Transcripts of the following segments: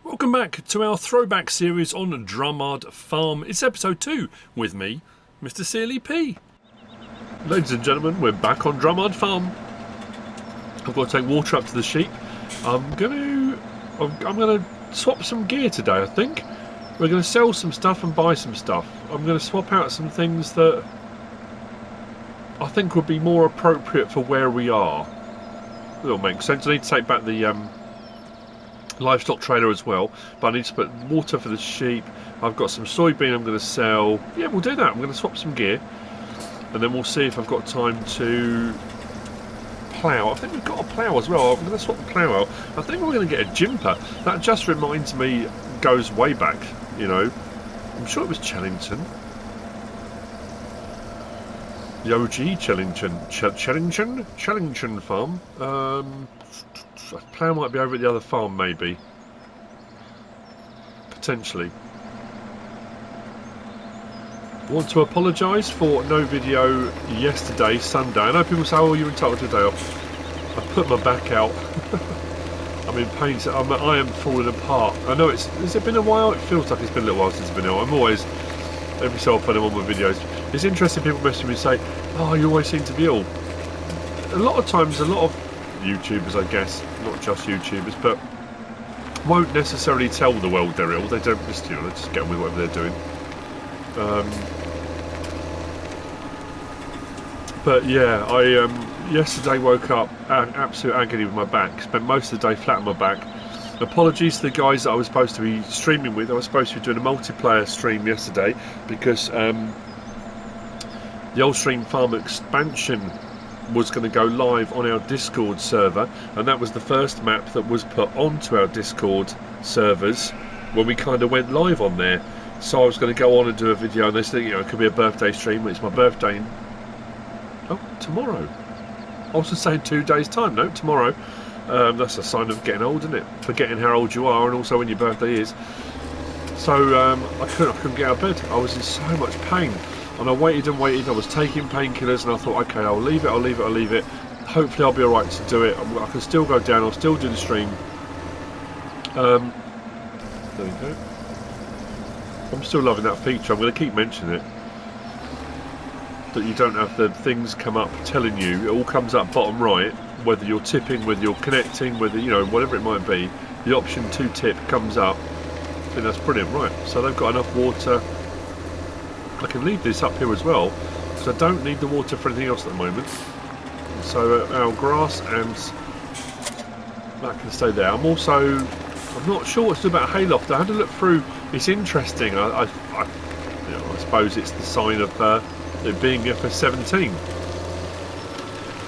Welcome back to our throwback series on Drumard Farm. It's episode 2 with me, Mr. Searly P. Ladies and gentlemen, we're back on Drumard Farm. I've got to take water up to the sheep. I'm gonna swap some gear today, I think. We're going to sell some stuff and buy some stuff. I'm going to swap out some things that I think would be more appropriate for where we are. It'll make sense. I need to take back the livestock trailer as well, but I need to put water for the sheep. I've got some soybean I'm going to sell. Yeah, we'll do that. I'm going to swap some gear, and then we'll see if I've got time to plough. I think we've got a plough as well. I'm going to swap the plough out. I think we're going to get a JYMPA. That just reminds me, goes way back, you know. I'm sure it was Chellington. The OG Chellington farm. Plough might be over at the other farm, maybe. Potentially. I want to apologise for no video yesterday, Sunday. I know people say, oh, you're entitled to a day off. I put my back out. I'm in pain. I am falling apart. I know it's... Has it been a while? It feels like it's been a little while since it's been ill. I'm always... Every so often I'm on my videos. It's interesting, people message me and say, oh, you always seem to be ill. A lot of times, a lot of YouTubers, I guess, not just YouTubers, but won't necessarily tell the world they're ill. They don't just, you know, they just get on with whatever they're doing. But yeah, I yesterday woke up absolute agony with my back. Spent most of the day flat on my back. Apologies to the guys that I was supposed to be streaming with. I was supposed to be doing a multiplayer stream yesterday because the Old Stream Farm expansion was going to go live on our Discord server, and that was the first map that was put onto our Discord servers when we kind of went live on there. So I was going to go on and do a video, and they said, you know, it could be a birthday stream. It's my birthday in... Oh, tomorrow. I was just saying 2 days time. No, tomorrow. That's a sign of getting old, isn't it? Forgetting how old you are and also when your birthday is. So I couldn't get out of bed. I was in so much pain. And I waited and waited. I was taking painkillers, and I thought, okay, I'll leave it. Hopefully I'll be alright to do it. I can still go down. I'll still do the stream. There we go. I'm still loving that feature. I'm going to keep mentioning it. That you don't have the things come up telling you. It all comes up bottom right. Whether you're tipping, whether you're connecting, whether, you know, whatever it might be. The option to tip comes up. I think that's brilliant. Right, so they've got enough water. I can leave this up here as well, because I don't need the water for anything else at the moment. So our grass and that can stay there. I'm not sure what to do about hayloft. I had to look through. It's interesting. I suppose it's the sign of it being FS17.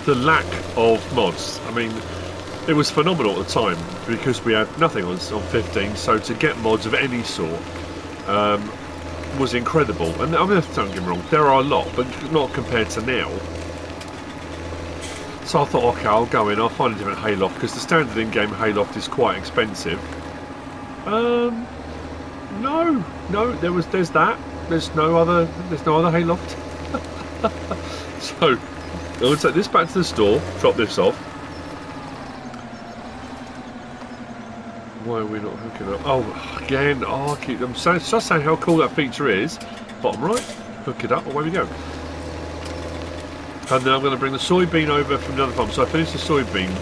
The lack of mods. I mean, it was phenomenal at the time because we had nothing on 15. So to get mods of any sort. Was incredible, and I mean, don't get me wrong, there are a lot, but not compared to now. So I thought, okay, I'll go in, I'll find a different hayloft, because the standard in-game hayloft is quite expensive. No, there's that. There's no other hayloft. So I'm going to take this back to the store, drop this off. Why are we not hooking up? Oh, again, I'm just saying how cool that feature is. Bottom right, hook it up, away we go. And then I'm going to bring the soybean over from the other farm. So I finished the soybean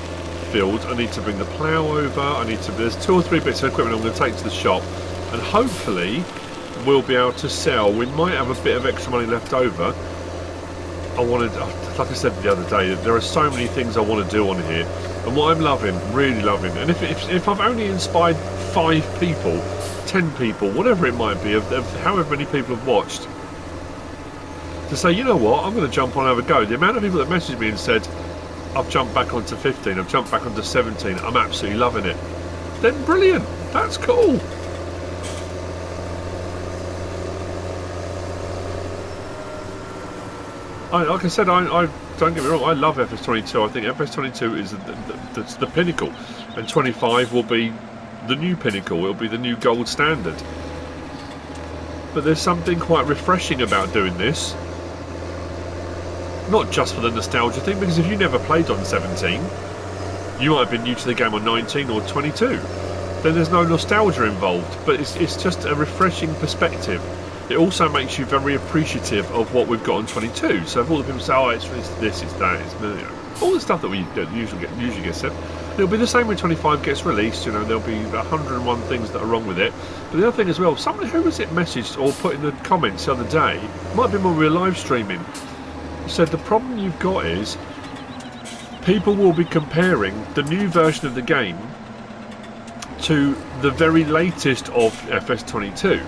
field. I need to bring the plough over. There's 2 or 3 bits of equipment I'm going to take to the shop. And hopefully we'll be able to sell. We might have a bit of extra money left over. Like I said the other day, there are so many things I want to do on here. And what I'm loving, really loving, and if I've only inspired 5 people, 10 people, whatever it might be, of however many people have watched, to say, you know what, I'm going to jump on and have a go. The amount of people that messaged me and said, I've jumped back onto 15, I've jumped back onto 17, I'm absolutely loving it. Then brilliant, that's cool. Like I said, I don't get me wrong, I love FS22. I think FS22 is the pinnacle, and 25 will be the new pinnacle. It'll be the new gold standard. But there's something quite refreshing about doing this. Not just for the nostalgia thing, because if you never played on 17, you might have been new to the game on 19 or 22. then there's no nostalgia involved. But it's just a refreshing perspective. It also makes you very appreciative of what we've got on 22. So if all the people say, oh, it's this, it's that, it's, you know, all the stuff that we usually get said, it'll be the same when 25 gets released. You know, there'll be 101 things that are wrong with it. But the other thing as well, someone who was it messaged or put in the comments the other day, might be when we were live streaming, said the problem you've got is people will be comparing the new version of the game to the very latest of FS22.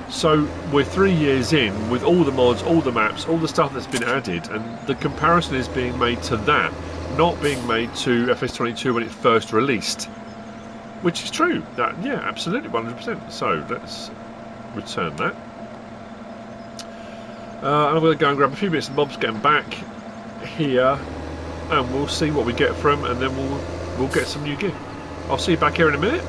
So we're 3 years in with all the mods, all the maps, all the stuff that's been added, and the comparison is being made to that, not being made to FS22 when it first released. Which is true. That, yeah, absolutely, 100%. So let's return that. I'm going to go and grab a few bits and bobs, get them back here, and we'll see what we get from, and then we'll get some new gear. I'll see you back here in a minute.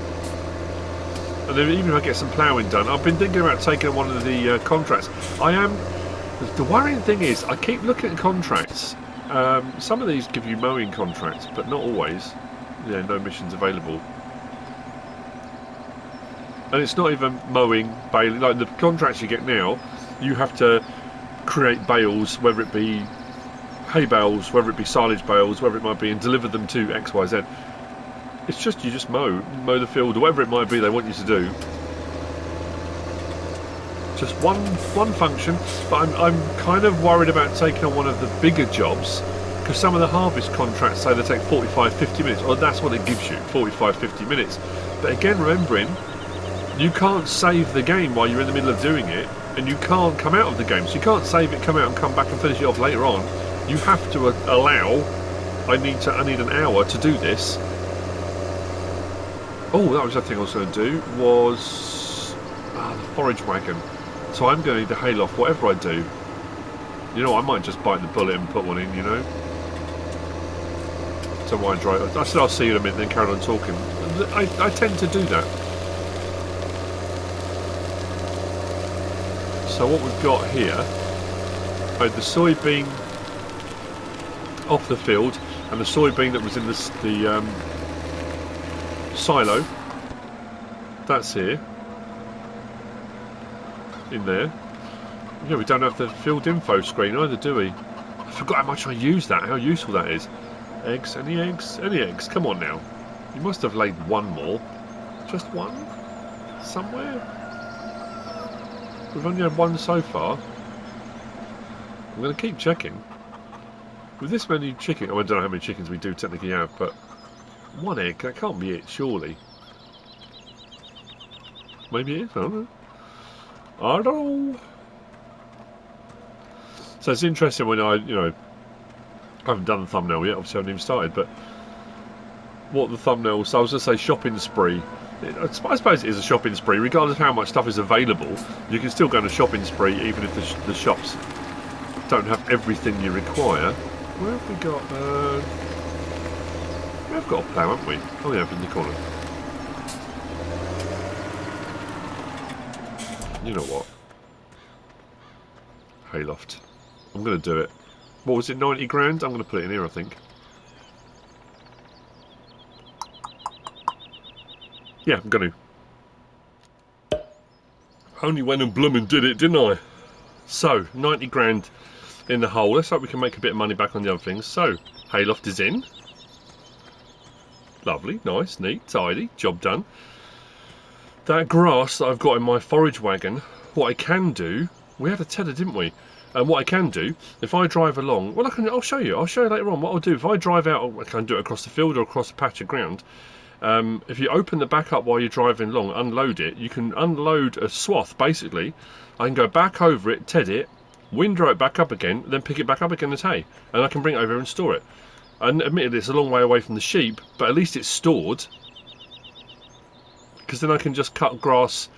And then even if I get some ploughing done, I've been thinking about taking one of the contracts. I am. The worrying thing is, I keep looking at contracts. Some of these give you mowing contracts, but not always. Yeah, no missions available. And it's not even mowing, baling. Like the contracts you get now, you have to create bales, whether it be hay bales, whether it be silage bales, whether it might be, and deliver them to XYZ. It's just you just mow the field, or whatever it might be they want you to do. Just one function, but I'm kind of worried about taking on one of the bigger jobs, because some of the harvest contracts say they take 45-50 minutes, or that's what it gives you, 45-50 minutes. But again, remembering, you can't save the game while you're in the middle of doing it, and you can't come out of the game, so you can't save it, come out and come back and finish it off later on. You have to allow, I need an hour to do this. Oh, that was the thing I was going to do, was the forage wagon. So I'm going to need to hail off whatever I do. You know, I might just bite the bullet and put one in, you know. So why drive? I said I'll see you in a minute, then carry on talking. I tend to do that. So what we've got here, the soybean off the field, and the soybean that was in the silo, that's here, in there. Yeah, we don't have the field info screen either, do we? I forgot how much I use that, how useful that is. Eggs, any eggs? Any eggs? Come on now. You must have laid one more. Just one? Somewhere? We've only had one so far. I'm going to keep checking. With this many chickens, I don't know how many chickens we do technically have, but one egg, that can't be it, surely. Maybe it is, I don't know. I don't know. So it's interesting when I haven't done the thumbnail yet, obviously I haven't even started, but what the thumbnail, so I was going to say shopping spree. I suppose it is a shopping spree, regardless of how much stuff is available. You can still go on a shopping spree, even if the shops don't have everything you require. Where have we got? We have got a plough, haven't we? Oh yeah, up in the corner. You know what? Hayloft. I'm going to do it. What was it, 90 grand? I'm going to put it in here, I think. Yeah, I'm going to. Only went and blooming did it, didn't I? So, 90 grand in the hole. Let's hope we can make a bit of money back on the other things. So, hayloft is in. Lovely, nice, neat, tidy, job done. That grass that I've got in my forage wagon, what I can do, we had a tether, didn't we? And what I can do, if I drive along, well, I'll show you later on what I'll do. If I drive out, I can do it across the field or across a patch of ground. If you open the back up while you're driving along, unload it, you can unload a swath, basically. I can go back over it, ted it, windrow it back up again, then pick it back up again as hay. And I can bring it over and store it. And admittedly, it's a long way away from the sheep, but at least it's stored. Because then I can just cut grass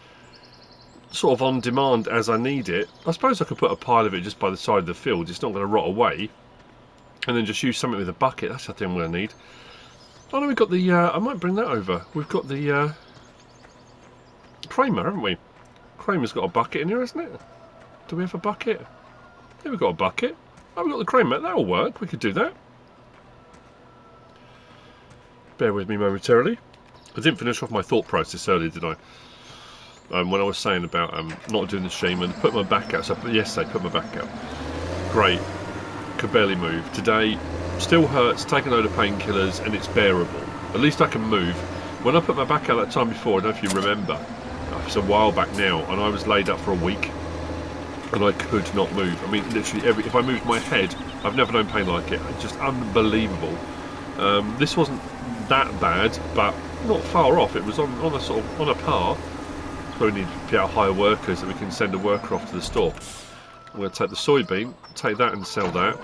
sort of on demand as I need it. I suppose I could put a pile of it just by the side of the field. It's not going to rot away. And then just use something with a bucket. That's the thing I'm going to need. Oh no, we've got the... I might bring that over. We've got the Kramer, haven't we? Kramer's got a bucket in here, hasn't it? Do we have a bucket? Yeah, we've got a bucket. Oh, we've got the Kramer. That'll work. We could do that. Bear with me momentarily. I didn't finish off my thought process earlier, did I? When I was saying about not doing the stream and put my back out. So yesterday, put my back out. Great. Could barely move. Today, still hurts, taking a load of painkillers, and it's bearable. At least I can move. When I put my back out that time before, I don't know if you remember, it's a while back now, and I was laid up for a week, and I could not move. I mean, literally, if I moved my head, I've never known pain like it. It's just unbelievable. This wasn't that bad, but not far off. It was on a sort of on a par. So we need to get hire workers that we can send a worker off to the store. I'm going to take the soybean, take that and sell that.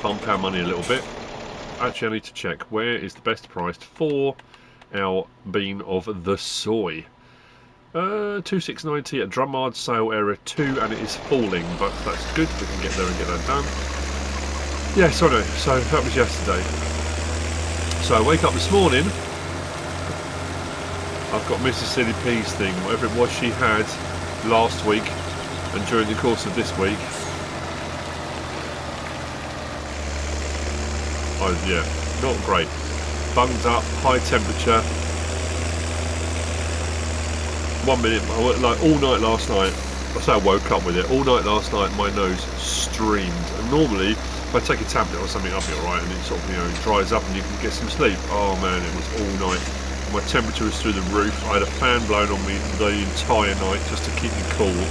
Pump our money a little bit. Actually, I need to check where is the best priced for our bean of the soy. 2690 at Drumard sale area 2, and it is falling, but that's good. We can get there and get that done. Yeah, so that was yesterday. So I wake up this morning. I've got Mrs. Silly P's thing, whatever it was she had last week and during the course of this week. Oh yeah, not great. Bunged up, high temperature. 1 minute, like all night last night. I say I woke up with it. All night last night, my nose streamed. And normally, if I take a tablet or something, I'll be alright, and it sort of, you know, dries up and you can get some sleep. Oh man, it was all night. My temperature was through the roof. I had a fan blown on me the entire night just to keep me cool.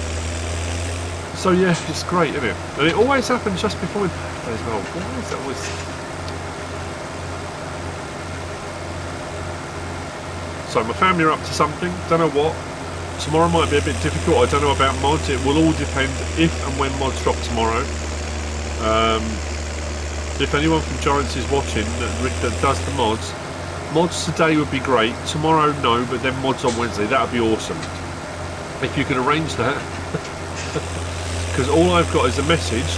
So yeah, it's great, isn't it? And it always happens just before my birthday as well. Why is that always... So my family are up to something. Don't know what. Tomorrow might be a bit difficult. I don't know about mods. It will all depend if and when mods drop tomorrow. If anyone from Giants is watching that does the mods today would be great. Tomorrow, no, but then mods on Wednesday. That would be awesome. If you can arrange that. Because all I've got is a message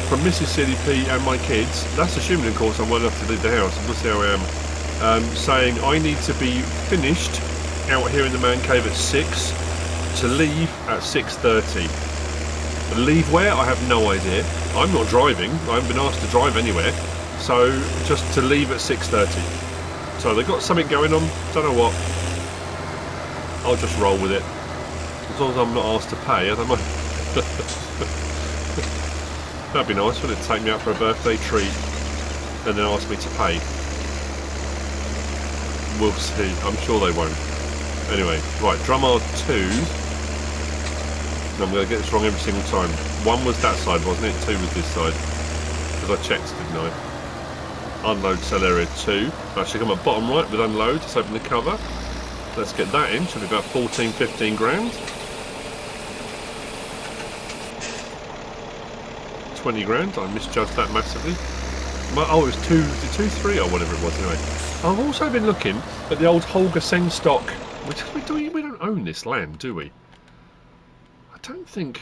from Mrs. CDP and my kids. That's assuming, of course, I'm well enough to leave the house. We'll see how I am. Saying I need to be finished out here in the man cave at 6 to leave at 6:30. Leave where? I have no idea. I'm not driving. I haven't been asked to drive anywhere. So just to leave at 6:30. So they've got something going on. Don't know what. I'll just roll with it. As long as I'm not asked to pay, I don't mind. That'd be nice, wouldn't it? Take me out for a birthday treat and then ask me to pay. We'll see. I'm sure they won't. Anyway, right, Drumard 2. I'm going to get this wrong every single time. 1 was that side, wasn't it? 2 was this side. Because I checked, didn't I? Unload cell area 2. Actually come up bottom right with unload. Let's open the cover. Let's get that in. Should be about 14, 15 grand. 20 grand. I misjudged that massively. Oh, it was 2, 3 or whatever it was anyway. I've also been looking at the old Holger Sengstock. We don't own this land, do we? I don't think...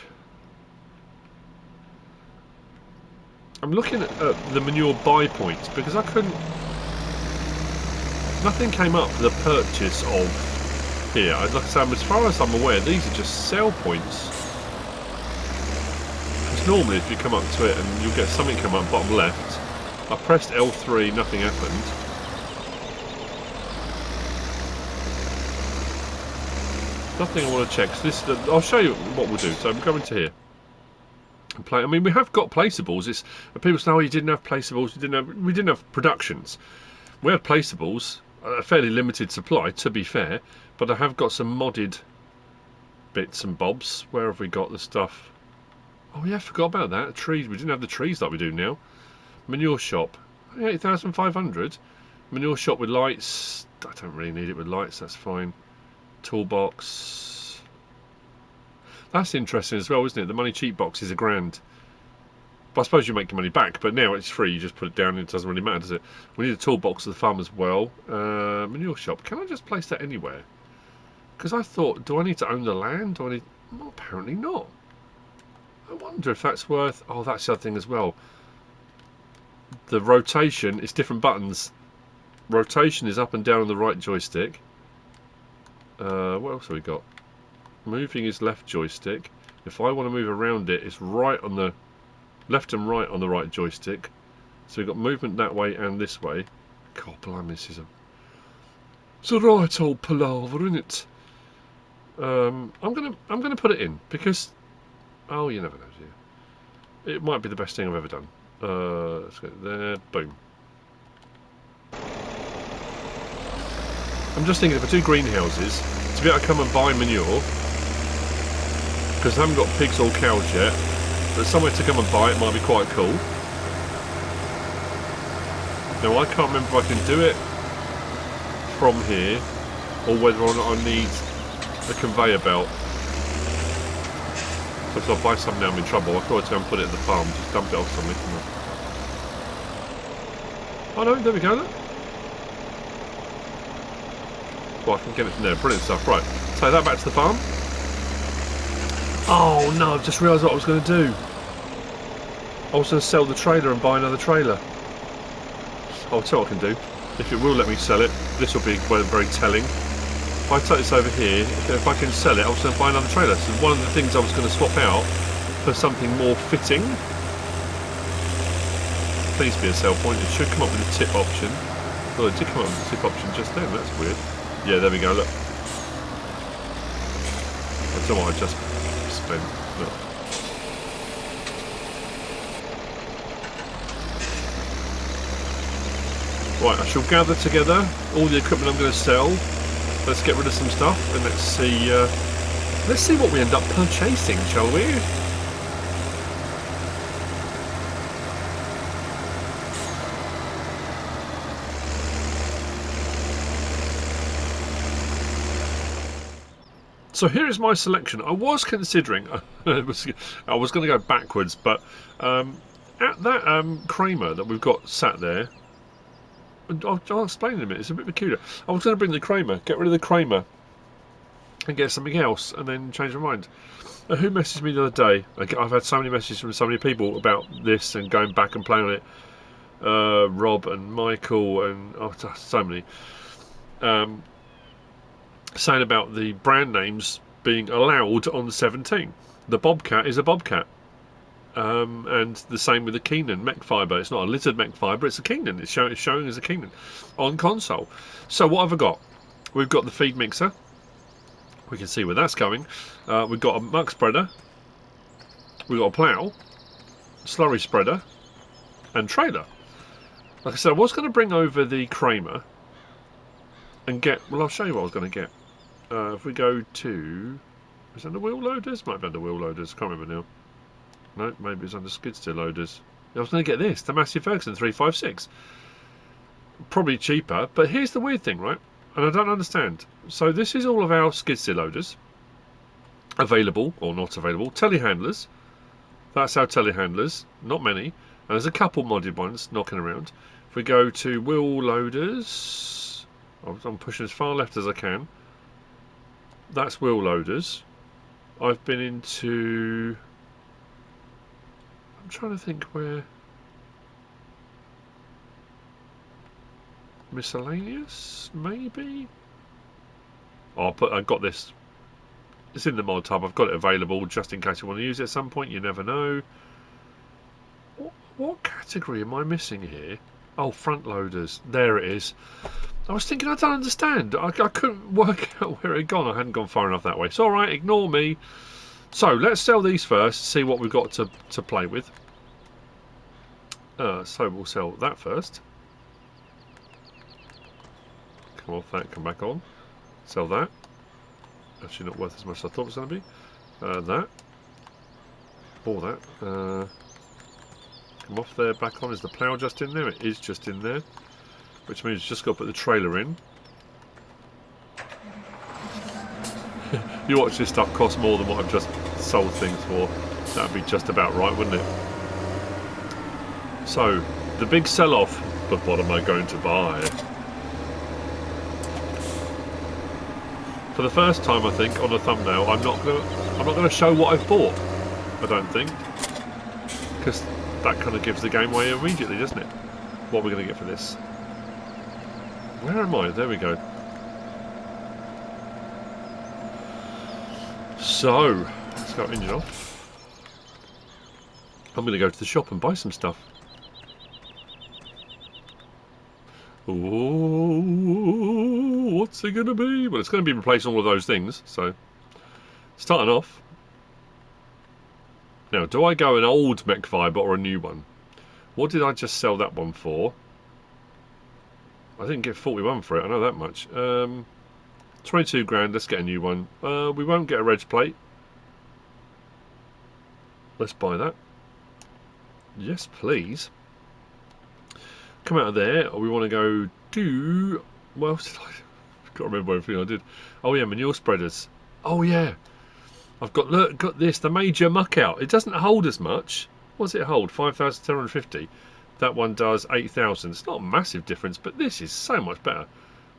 I'm looking at the manure buy points because I couldn't... Nothing came up for the purchase of here. Like I say, as far as I'm aware, these are just sell points. Because normally if you come up to it and you'll get something come up bottom left. I pressed L3, nothing happened. Nothing I want to check. So this, I'll show you what we'll do. So I'm going to here. And play. I mean, we have got placeables. It's people say, "Oh, you didn't have placeables. We didn't have productions. We had placeables, a fairly limited supply, to be fair. But I have got some modded bits and bobs. Where have we got the stuff? Oh yeah, I forgot about that. Trees. We didn't have the trees like we do now. Manure shop, 8,500. Manure shop with lights. I don't really need it with lights. That's fine. Toolbox. That's interesting as well, isn't it? The money cheap box is £1,000. But I suppose you make your money back, but now it's free. You just put it down and it doesn't really matter, does it? We need a toolbox for the farm as well. Manure shop. Can I just place that anywhere? Because I thought, do I need to own the land? Do I need... Well, apparently not. I wonder if that's worth... Oh, that's the other thing as well. The rotation is different buttons. Rotation is up and down on the right joystick. What else have we got? Moving is left joystick. If I want to move around it, it's right on the left and right on the right joystick. So we've got movement that way and this way. God blimey, this is a... It's a right old palaver, isn't it? I'm gonna put it in because oh, you never know, do you? It might be the best thing I've ever done. Let's get there. Boom. I'm just thinking if I do greenhouses, to be able to come and buy manure, because I haven't got pigs or cows yet, but somewhere to come and buy it might be quite cool. Now I can't remember if I can do it from here, or whether or not I need a conveyor belt. So if I buy some now I'm in trouble, I thought I'd go and put it at the farm, just dump it off somewhere. Oh no, there we go, look. Well, I can get it from there, brilliant stuff. Right, take that back to the farm. Oh no, I've just realised what I was going to do. I was going to sell the trailer and buy another trailer. I'll tell you what I can do. If it will let me sell it, this will be very telling. If I take this over here, if I can sell it, I was going to buy another trailer. So one of the things I was going to swap out for something more fitting. Please be a sell point. It should come up with a tip option. Well, it did come up with a tip option just then. That's weird. Yeah, there we go. Look. I don't know what I just spent. Look. Right, I shall gather together all the equipment I'm going to sell. Let's get rid of some stuff and let's see what we end up purchasing, shall we? So here is my selection. I was considering, I was going to go backwards, but at that Kramer that we've got sat there, I'll explain in a minute, it's a bit peculiar. I was going to bring the Kramer, get rid of the Kramer, and get something else, and then change my mind. Who messaged me the other day? I've had so many messages from so many people about this and going back and playing on it. Rob and Michael and so many. Saying about the brand names being allowed on the 17. The Bobcat is a Bobcat. And the same with the Keenan mech fibre. It's not a lizard mech fibre, it's a Keenan. It's showing as a Keenan on console. So what have I got? We've got the feed mixer. We can see where that's going. We've got a muck spreader. We've got a plough, slurry spreader, and trailer. Like I said, I was going to bring over the Kramer and get... Well, I'll show you what I was going to get. If we go to... Is that the wheel loaders? Might be under wheel loaders. Can't remember now. No, maybe it's under skid steer loaders. I was going to get this, the Massey Ferguson 356. Probably cheaper, but here's the weird thing, right? And I don't understand. So this is all of our skid steer loaders. Available, or not available. Telehandlers. That's our telehandlers. Not many. And there's a couple modded ones knocking around. If we go to wheel loaders... I'm pushing as far left as I can. That's wheel loaders. I've been into... I'm trying to think where... Miscellaneous, maybe? Oh, I've got this. It's in the mod tab. I've got it available just in case you want to use it at some point. You never know. What category am I missing here? Oh, front loaders. There it is. I was thinking, I don't understand. I couldn't work out where it had gone. I hadn't gone far enough that way. It's all right. Ignore me. So let's sell these first. See what we've got to play with. So we'll sell that first. Come off that. Come back on. Sell that. Actually, not worth as much as I thought it was going to be. That. Or that. Come off there. Back on. Is the plough just in there? It is just in there. Which means just got to put the trailer in. You watch this stuff cost more than what I've just sold things for. That'd be just about right, wouldn't it? So, the big sell-off. But what am I going to buy? For the first time, I think, on a thumbnail, I'm not gonna show what I've bought. I don't think, because that kind of gives the game away immediately, doesn't it? What are we going to get for this? Where am I? There we go. So, let's go engine off. I'm going to go to the shop and buy some stuff. Ooh, What's it going to be? Well, it's going to be replacing all of those things. So, starting off. Now, do I go an old mech fibre or a new one? What did I just sell that one for? I didn't get 41 for it, I know that much. 22 grand, let's get a new one. We won't get a reg plate. Let's buy that. Yes, please. Come out of there, or we want to go to... What else did I... can't remember everything I did. Oh yeah, manure spreaders. Oh yeah. I've got, look, got this, the major muck out. It doesn't hold as much. What does it hold? 5,750. That one does 8,000. It's not a massive difference, but this is so much better.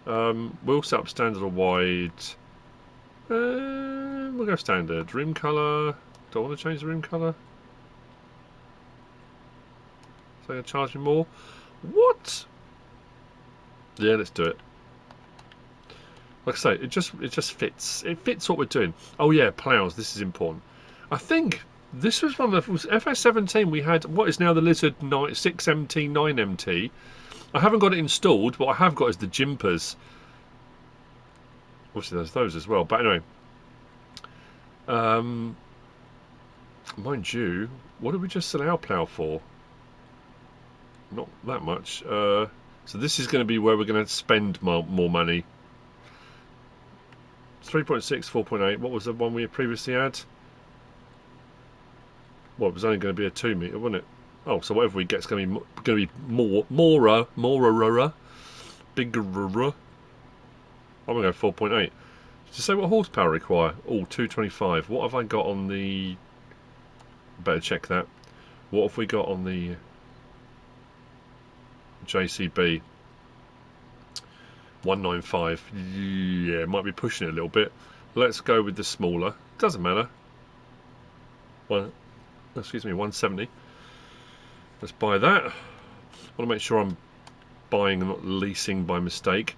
We'll set up standard or wide. We'll go standard. Rim colour. Do I want to change the rim colour? So going to charge me more? What? Yeah, let's do it. Like I say, it just fits. It fits what we're doing. Oh yeah, ploughs. This is important. I think this was one of the FS17. We had what is now the Lizard 6MT 9MT. I haven't got it installed. What I have got is the JYMPAs. Obviously, there's those as well. But anyway, mind you, what did we just sell our plough for? Not that much. So this is going to be where we're going to spend more money. 3.6, 4.8. What was the one we previously had? Well, it was only going to be a 2 metre, wasn't it? Oh, so whatever we get is going to be more, bigger. I'm going to go 4.8. Did you say what horsepower require? Oh, 225. What have I got on the... Better check that. What have we got on the JCB? 195. Yeah, might be pushing it a little bit. Let's go with the smaller. Doesn't matter. Excuse me, 170. Let's buy that. I want to make sure I'm buying and not leasing by mistake.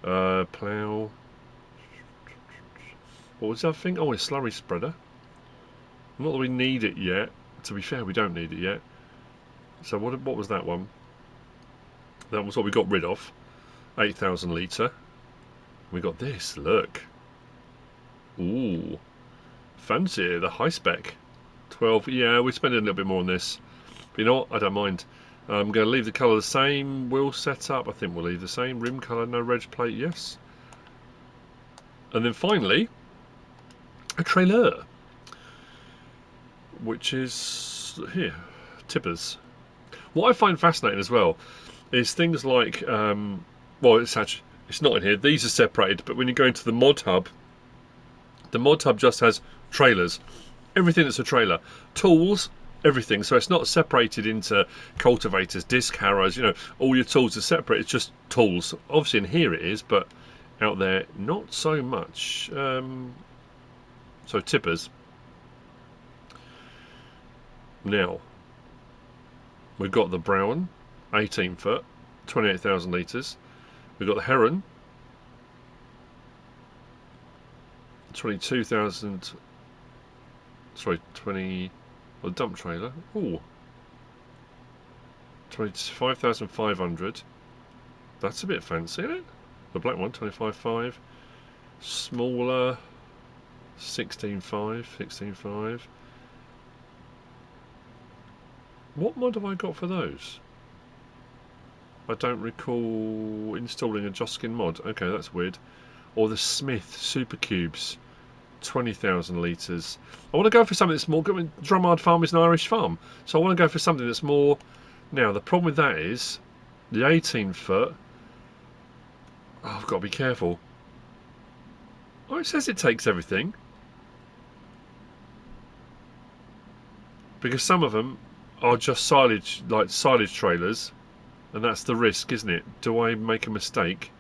Plough. What was that thing? Oh, a slurry spreader. Not that we need it yet. To be fair, we don't need it yet. So what was that one? That was what we got rid of. 8,000 litre. We got this, look. Ooh. Fancy the high spec. 12, yeah, we spent a little bit more on this. But you know what, I don't mind. I'm going to leave the colour the same. Wheel setup, I think we'll leave the same. Rim colour, no reg plate, yes. And then finally, a trailer. Which is, here, tippers. What I find fascinating as well is things like... well, it's not in here. These are separated, but when you go into the mod hub just has trailers. Everything that's a trailer. Tools, everything. So it's not separated into cultivators, disc harrows, you know, all your tools are separate. It's just tools. Obviously in here it is, but out there, not so much. So tippers. Now, we've got the Brown, 18 foot, 28,000 litres. We've got the Heron, 22,000, sorry, 20, well, dump trailer, ooh, 25,500, that's a bit fancy, isn't it? The black one, 25.5, smaller, 16.5. What mod have I got for those? I don't recall installing a Joskin mod. Okay, that's weird. Or the Smith Super Cubes, 20,000 litres. I want to go for something that's more... Drumard Farm is an Irish farm, so I want to go for something that's more... Now, the problem with that is the 18 foot... Oh, I've got to be careful. Oh, it says it takes everything. Because some of them are just silage, like silage trailers. And that's the risk, isn't it? Do I make a mistake?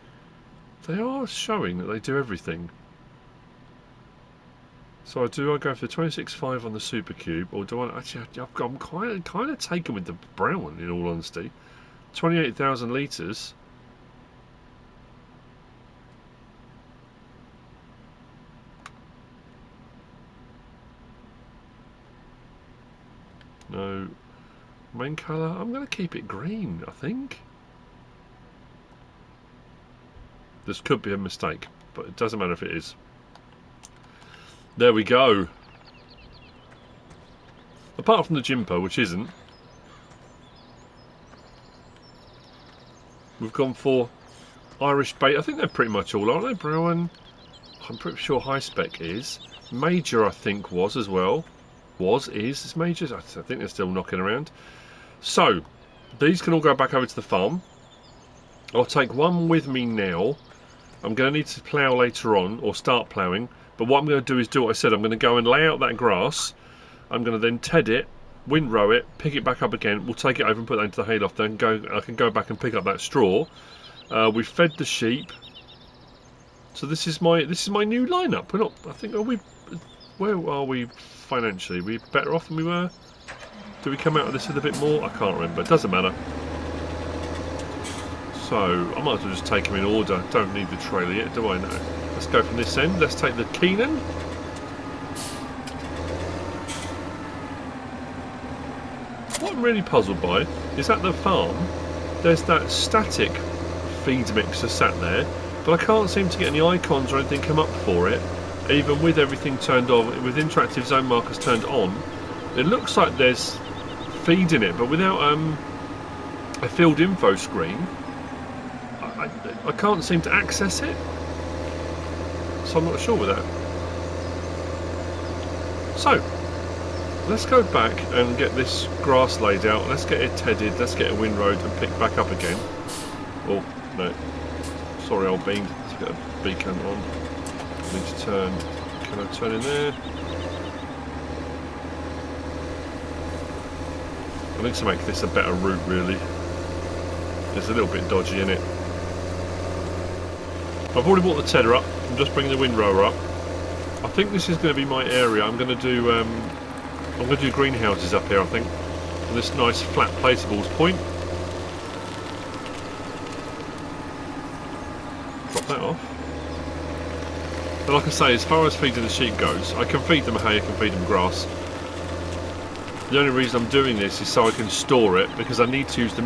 They are showing that they do everything. So do I go for the 26.5 on the Super Cube, or do I actually? I'm kind of taken with the brown one, in all honesty. 28,000 litres. No. Main colour, I'm going to keep it green, I think. This could be a mistake, but it doesn't matter if it is. There we go. Apart from the JYMPA, which isn't, we've gone for Irish bait. I think they're pretty much all, aren't they? Bruin, I'm pretty sure high spec is. Major, I think, was as well. Is Major? I think they're still knocking around. So, these can all go back over to the farm. I'll take one with me now. I'm going to need to plough later on, or start ploughing. But what I'm going to do is do what I said. I'm going to go and lay out that grass. I'm going to then ted it, windrow it, pick it back up again. We'll take it over and put that into the hayloft. Then I can go back and pick up that straw. We've fed the sheep. So this is my new lineup. We're not. I think. Where are we financially? Are we better off than we were? Do we come out of this with a bit more? I can't remember. It doesn't matter. So I might as well just take them in order. Don't need the trailer yet, do I? No. Let's go from this end. Let's take the Keenan. What I'm really puzzled by is at the farm, there's that static feed mixer sat there, but I can't seem to get any icons or anything come up for it, even with everything turned on, with interactive zone markers turned on. It looks like there's feed in it, but without a field info screen, I can't seem to access it. So I'm not sure with that. So, let's go back and get this grass laid out. Let's get it tedded. Let's get a windrowed and pick back up again. Oh, no. Sorry, old bean. Let's get a beacon on. I need to turn. Can I turn in there? I need to make this a better route, really. It's a little bit dodgy, isn't it? I've already brought the tedder up. I'm just bringing the windrower up. I think this is going to be my area. I'm going to do greenhouses up here, I think. On this nice flat placeables point. Drop that off. But like I say, as far as feeding the sheep goes, I can feed them hay, I can feed them grass. The only reason I'm doing this is so I can store it, because I need to use the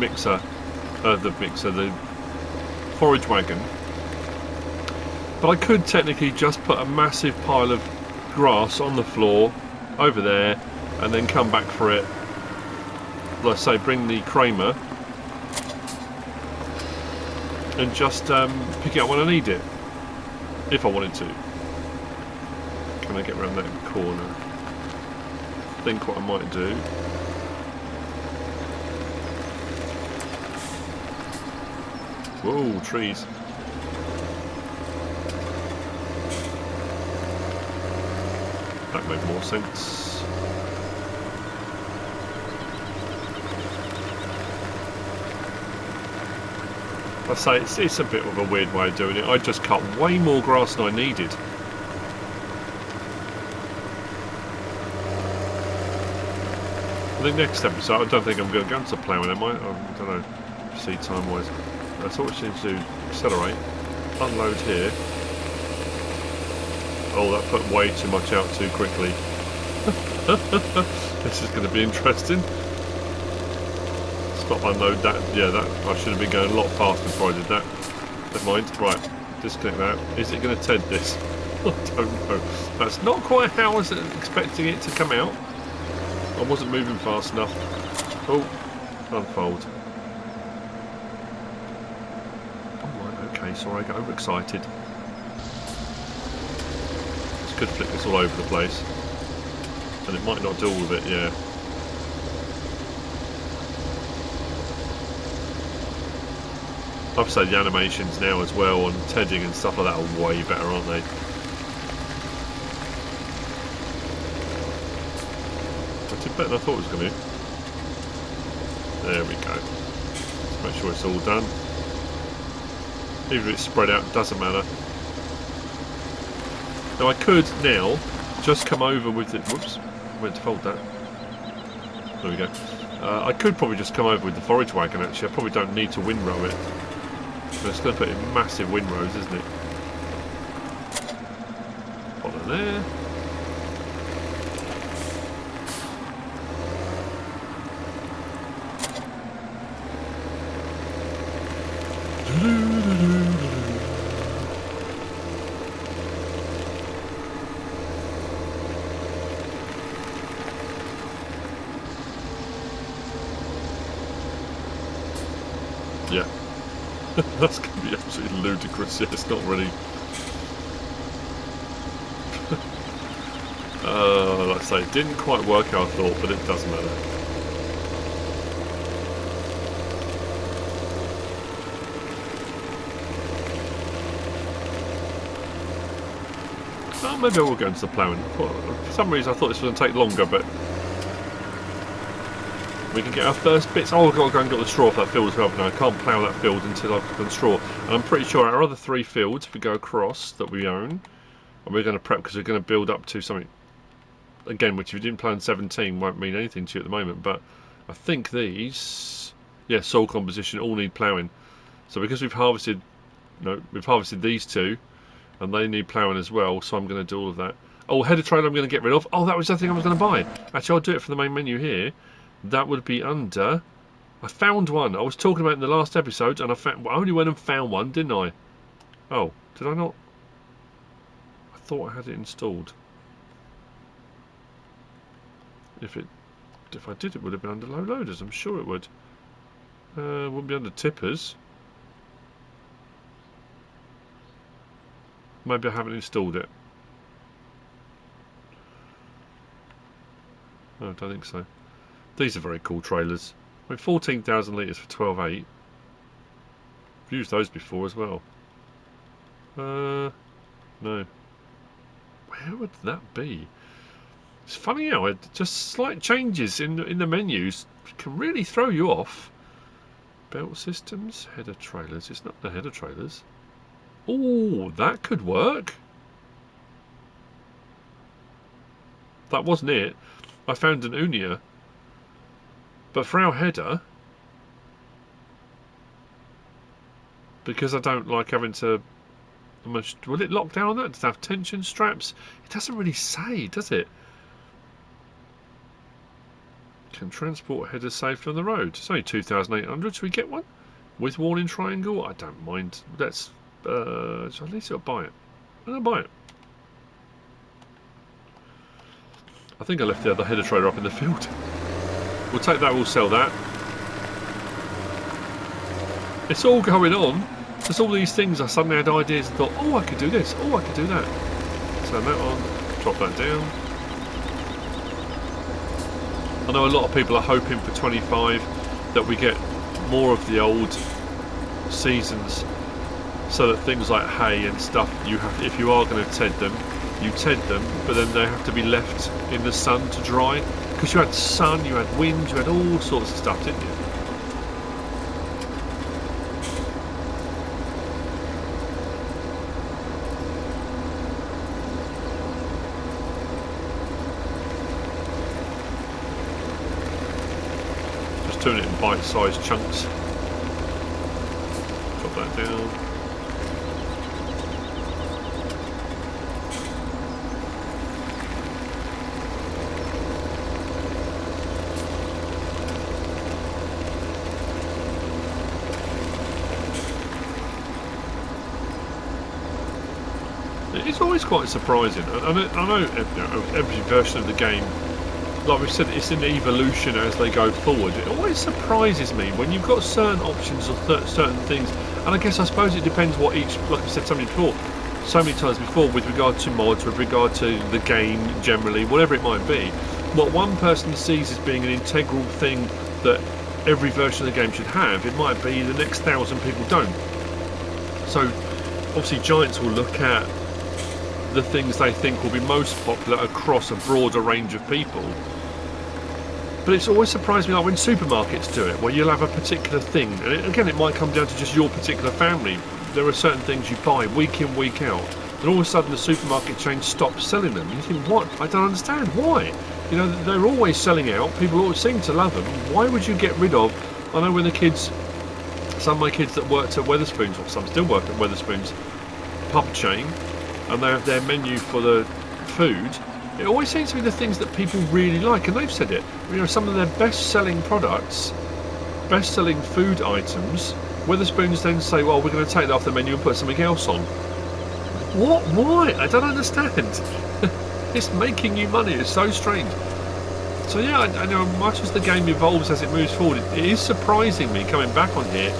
forage wagon. But I could technically just put a massive pile of grass on the floor over there and then come back for it. Let's say bring the Kramer and just pick it up when I need it, if I wanted to. Can I get around that corner? I think what I might do. Whoa, trees. That made more sense. I say it's a bit of a weird way of doing it. I just cut way more grass than I needed. I think next episode, I don't think I'm going to go into ploughing, am I? I don't know, seed time wise. That's what we seem to do. Accelerate, unload here. Oh, that put way too much out too quickly. This is going to be interesting. Stop, unload that. Yeah, that I should have been going a lot faster before I did that. Never mind. Right, disconnect that. Is it going to TED this? I don't know. That's not quite how I was expecting it to come out. I wasn't moving fast enough. Oh, unfold. Oh, right, okay, sorry, I got overexcited. Could flick this all over the place, and it might not do all of it. Yeah, I've said the animations now as well on tedding and stuff like that are way better, aren't they? I did better than I thought it was going to. There we go. Let's make sure it's all done. Even if it's spread out, doesn't matter. Now I could now just come over with it. Whoops, I meant to fold that. There we go. I could probably just come over with the forage wagon actually. I probably don't need to windrow it. But it's going to put in massive windrows, isn't it? Put that there. That's going to be absolutely ludicrous. Yeah, it's not really. Like I say, it didn't quite work how I thought, but it doesn't matter. Oh, maybe I will go into the ploughing. For some reason I thought this was going to take longer, but we can get our first bits. Oh, I've got to go and get the straw for that field as well. No, I can't plough that field until I've done straw. And I'm pretty sure our other 3 fields, if we go across, that we own, and we're going to prep because we're going to build up to something, again, which if you didn't plough in 17 won't mean anything to you at the moment, but I think these, yeah, soil composition, all need ploughing. So because we've harvested, we've harvested these 2, and they need ploughing as well, so I'm going to do all of that. Oh, header trailer I'm going to get rid of. Oh, that was the thing I was going to buy. Actually, I'll do it for the main menu here. That would be under... I found one. I was talking about it in the last episode, and I only went and found one, didn't I? Oh, did I not? I thought I had it installed. If I did, it would have been under low loaders. I'm sure it would. Wouldn't be under tippers. Maybe I haven't installed it. No, I don't think so. These are very cool trailers. I mean, 14,000 litres for 12.8. I've used those before as well. No. Where would that be? It's funny how just slight changes in the menus can really throw you off. Belt systems, header trailers. It's not the header trailers. Oh, that could work. That wasn't it. I found an Unia. But for our header, because I don't like having to... Will it lock down on that? Does it have tension straps? It doesn't really say, does it? Can transport headers safely on the road. It's only 2,800. Should we get one? With warning triangle? I don't mind. Let's... so at least I'll buy it. I'll buy it. I think I left the other header trailer up in the field. We'll take that, we'll sell that. It's all going on. There's all these things I suddenly had ideas and thought, oh, I could do this, oh, I could do that. Turn that on, drop that down. I know a lot of people are hoping for 25 that we get more of the old seasons, so that things like hay and stuff, you have, if you are going to ted them, you ted them, but then they have to be left in the sun to dry. Because you had sun, you had wind, you had all sorts of stuff, didn't you? Just doing it in bite-sized chunks. Drop that down. It's always quite surprising. I know every version of the game, like we said, it's an evolution as they go forward. It always surprises me when you've got certain options or certain things, and I suppose it depends what each, like I said so many times before, with regard to mods, with regard to the game generally, whatever it might be, what one person sees as being an integral thing that every version of the game should have, it might be the next 1,000 people don't. So obviously Giants will look at the things they think will be most popular across a broader range of people. But it's always surprised me, like when supermarkets do it, where you'll have a particular thing, and again it might come down to just your particular family. There are certain things you buy week in, week out, and all of a sudden the supermarket chain stops selling them. You think, what? I don't understand. Why? You know, they're always selling out, people always seem to love them. Why would you get rid of... I know when the kids, some of my kids that worked at Wetherspoons, or some still work at Wetherspoons pub chain, and they have their menu for the food, it always seems to be the things that people really like, and they've said it. You know, some of their best-selling products, best-selling food items, Wetherspoons then say, well, we're going to take that off the menu and put something else on. What? Why? I don't understand. It's making you money. It's so strange. So yeah, I know much as the game evolves as it moves forward, it is surprising me coming back on here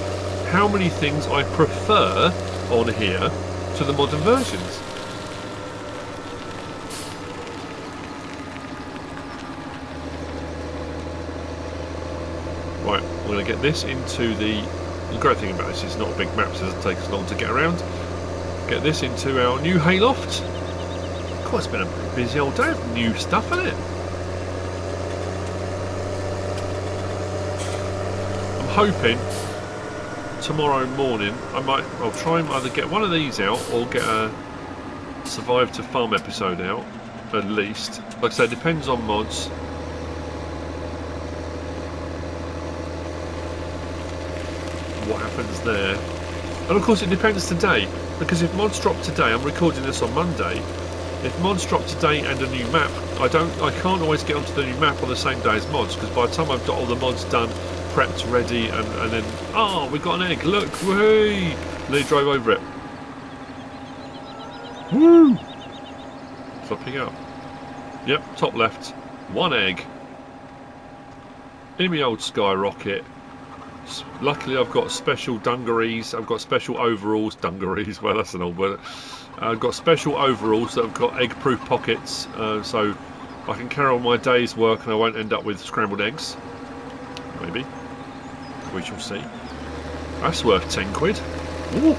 how many things I prefer on here to the modern versions. Right, we're going to get this into the great thing about this is it's not a big map, so it doesn't take us long to get around. Get this into our new hayloft. God, it's been a busy old day of new stuff, hasn't it? I'm hoping tomorrow morning I'll try and either get one of these out or get a Survive to Farm episode out, at least. Like I say, it depends on mods. What happens there. And of course it depends today, because if mods drop today, I'm recording this on Monday, if mods drop today and a new map, I can't always get onto the new map on the same day as mods, because by the time I've got all the mods done, prepped, ready, and then, oh, we got an egg, look, whee! And then he drove over it. Woo! Flopping up. Yep, top left, one egg. In my old skyrocket. Luckily I've got special dungarees, I've got special overalls, dungarees, well that's an old word. I've got special overalls that have got egg-proof pockets, so I can carry on my day's work and I won't end up with scrambled eggs. Maybe. We shall see. That's worth 10 quid. Ooh.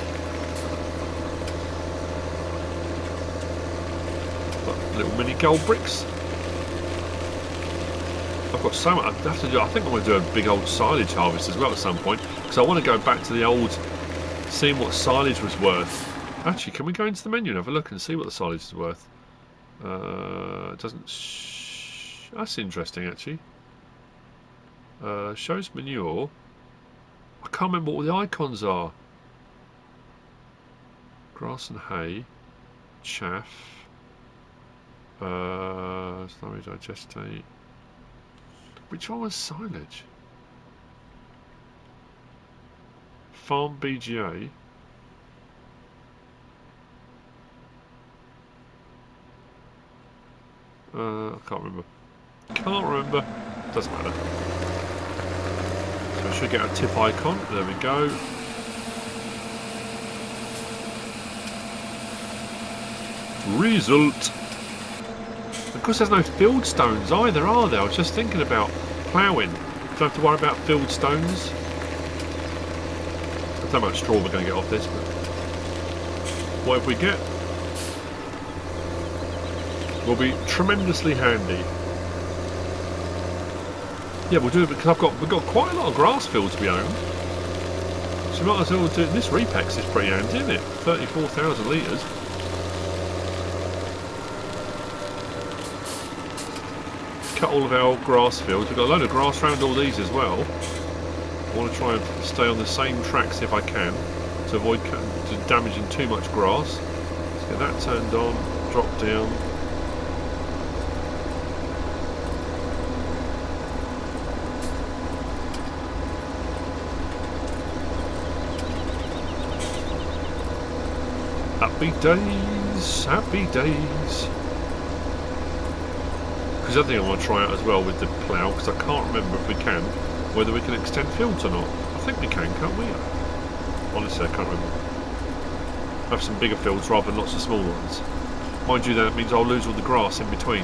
Little mini gold bricks. I've got so much I have to do. I think I'm going to do a big old silage harvest as well at some point, because I want to go back to the old, seeing what silage was worth. Actually, can we go into the menu and have a look and see what the silage is worth? It doesn't. That's interesting, actually. Shows manure. I can't remember what the icons are. Grass and hay, chaff, slurry digestate. Which one was silage? Farm BGA. I can't remember. Can't remember. Doesn't matter. So I should get a tip icon. There we go. Result. Of course, there's no field stones either, are there? I was just thinking about ploughing. Don't have to worry about field stones. I don't know how much straw we're going to get off this, but what if we get? Will be tremendously handy. Yeah, we'll do it because we've got quite a lot of grass fields we own. So we might as well do it. This Repex is pretty handy, isn't it? 34,000 litres. Cut all of our grass fields. We've got a load of grass around all these as well. I want to try and stay on the same tracks if I can to avoid damaging too much grass. Let's get that turned on, drop down. Happy days, happy days. Because the other thing I want to try out as well with the plough, because I can't remember if we can, whether we can extend fields or not. I think we can, can't we? Honestly, I can't remember. Have some bigger fields rather than lots of small ones. Mind you, that means I'll lose all the grass in between.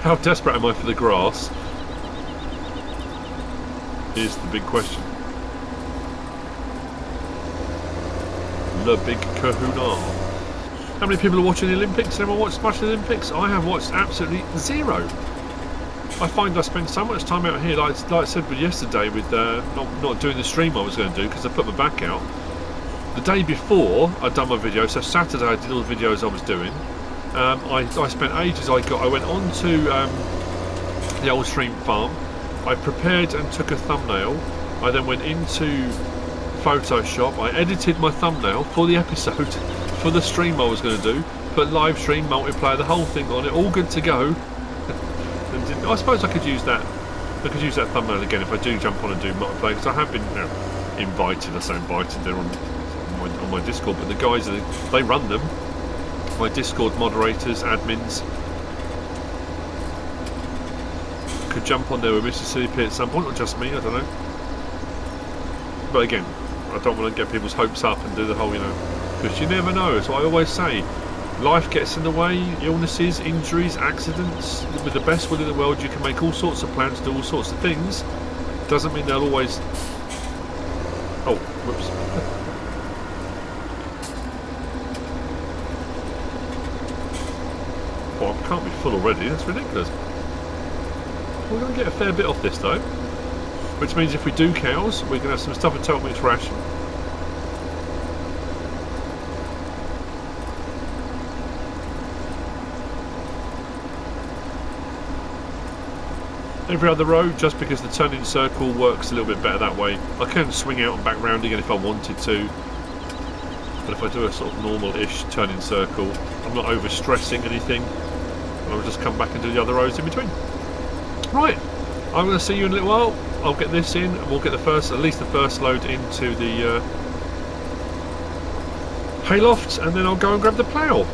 How desperate am I for the grass? Is the big question. The big kahuna. How many people are watching the Olympics? Anyone watched much of the Olympics? I have watched absolutely zero. I find I spend so much time out here, like I said yesterday, with not doing the stream I was going to do because I put my back out. The day before I'd done my video, so Saturday I did all the videos I was doing. I spent ages. I went on to the old stream farm. I prepared and took a thumbnail. I then went into Photoshop. I edited my thumbnail for the episode, for the stream I was going to do. Put live stream, multiplayer, the whole thing on it, all good to go. And I suppose I could use that. I could use that thumbnail again if I do jump on and do multiplayer, because I have been invited. I say invited. They're on my Discord, but the guys they run them. My Discord moderators, admins, could jump on there with Mr. CP at some point, or just me. I don't know. But again, I don't want to get people's hopes up and do the whole, you know, because you never know. As I always say, life gets in the way, illnesses, injuries, accidents. With the best will in the world, you can make all sorts of plans, do all sorts of things. Doesn't mean they'll always... Oh, whoops. Well, I can't be full already, that's ridiculous. We're going to get a fair bit off this though. Which means if we do cows, we're going to have some stuff at Total Mix Ration. Every other road, just because the turning circle works a little bit better that way. I can swing out and back round again if I wanted to. But if I do a sort of normal-ish turning circle, I'm not over-stressing anything. I'll just come back and do the other roads in between. Right, I'm going to see you in a little while. I'll get this in and we'll get the first, at least the first load into the hayloft, and then I'll go and grab the plough.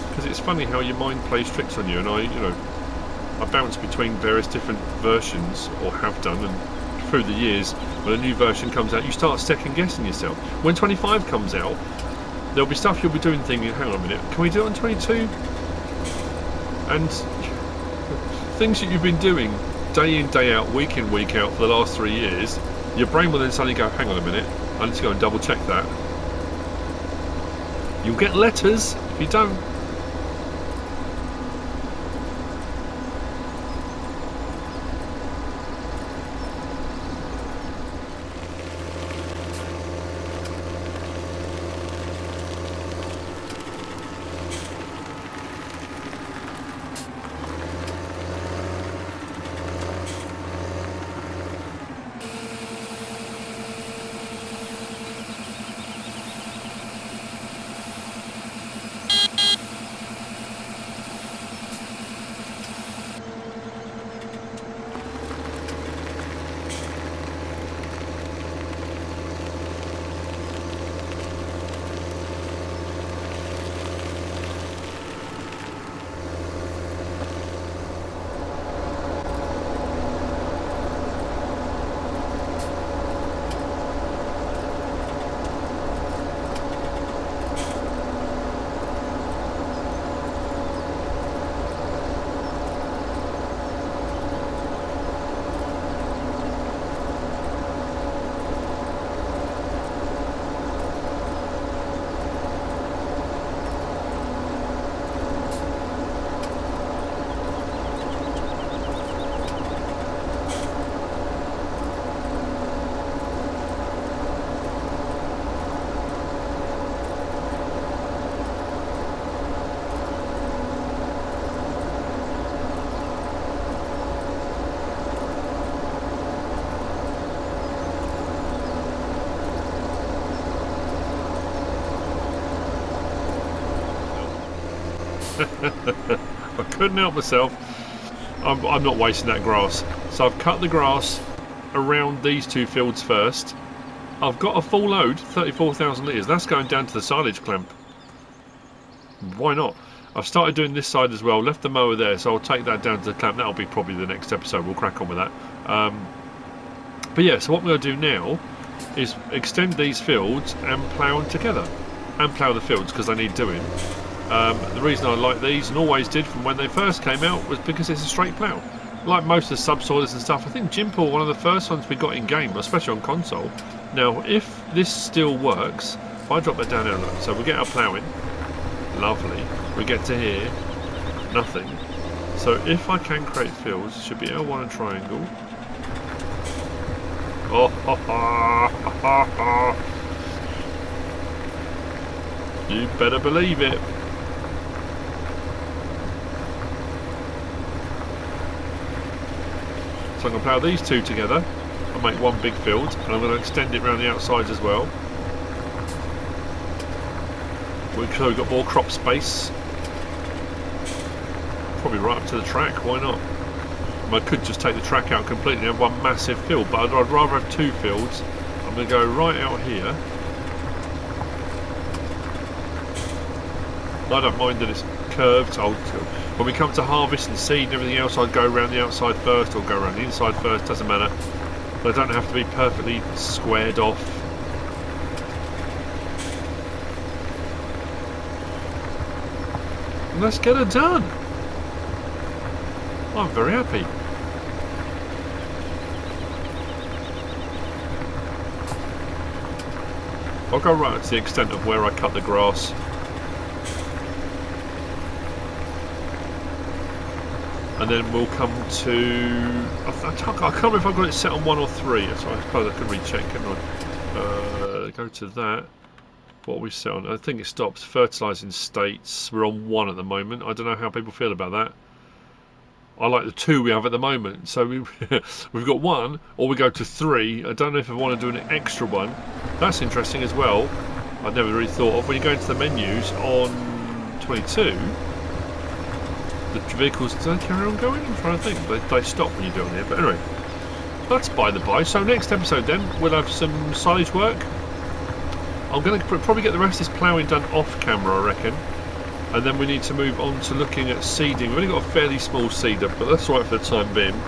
Because it's funny how your mind plays tricks on you, and I bounce between various different versions, or have done, and through the years, when a new version comes out, you start second guessing yourself. When 25 comes out, there'll be stuff you'll be doing thinking, hang on a minute, can we do it on 22? And things that you've been doing day in, day out, week in, week out for the last 3 years, your brain will then suddenly go, hang on a minute, I need to go and double check that. You'll get letters if you don't. I couldn't help myself. I'm not wasting that grass. So I've cut the grass around these two fields first. I've got a full load, 34,000 litres. That's going down to the silage clamp. Why not? I've started doing this side as well. Left the mower there, so I'll take that down to the clamp. That'll be probably the next episode. We'll crack on with that. But yeah, so what we're going to do now is extend these fields and plough them together. And plough the fields because they need doing. The reason I like these, and always did from when they first came out, was because it's a straight plough. Like most of the subsoilers and stuff, I think JYMPA, one of the first ones we got in game, especially on console. Now, if this still works, if I drop that down there, look, so we get our ploughing, lovely. We get to here, nothing. So if I can create fields, it should be L1 and triangle. Oh, ha, ha, ha, ha. You better believe it. So I'm going to plough these two together and make one big field, and I'm going to extend it around the outsides as well. So we've got more crop space. Probably right up to the track, why not? I could just take the track out completely and have one massive field, but I'd rather have two fields. I'm going to go right out here. I don't mind that it's curved. When we come to harvest and seed and everything else, I'd go around the outside first or go around the inside first, doesn't matter. They don't have to be perfectly squared off. And let's get it done. I'm very happy. I'll go right to the extent of where I cut the grass. And then we'll come to... I can't remember if I got it set on 1 or 3. So I suppose I can recheck, couldn't I? Go to that. What are we set on? I think it stops fertilising states. We're on 1 at the moment. I don't know how people feel about that. I like the 2 we have at the moment. So we've got 1, or we go to 3. I don't know if I want to do an extra one. That's interesting as well. I've never really thought of. When you go into the menus on 22... the vehicles, do they carry on going? I'm trying to think. They stop when you do it here. But anyway, that's by the by. So next episode then, we'll have some silage work. I'm going to probably get the rest of this ploughing done off camera, I reckon. And then we need to move on to looking at seeding. We've only got a fairly small seeder, but that's all right for the time being.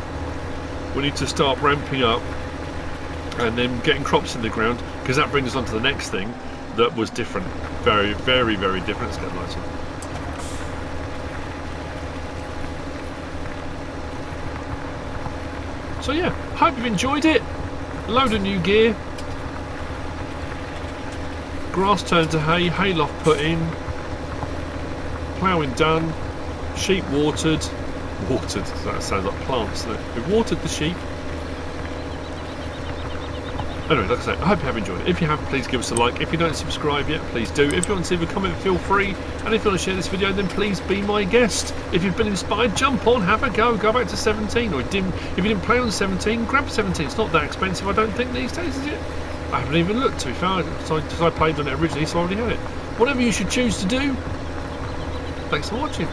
We need to start ramping up and then getting crops in the ground, because that brings us on to the next thing that was different. Very, very, very different. Let's get lights on. So yeah, hope you've enjoyed it. Load of new gear. Grass turned to hay, hayloft put in. Ploughing done. Sheep watered. Watered, that sounds like plants, doesn't it? We've watered the sheep. Anyway, like I say, I hope you have enjoyed it. If you have, please give us a like. If you don't subscribe yet, please do. If you want to leave a comment, feel free. And if you want to share this video, then please be my guest. If you've been inspired, jump on, have a go. Go back to 17. Or if you didn't play on 17, grab 17. It's not that expensive, I don't think, these days, is it? I haven't even looked, to be fair, because I played on it originally, so I already had it. Whatever you should choose to do, thanks for watching.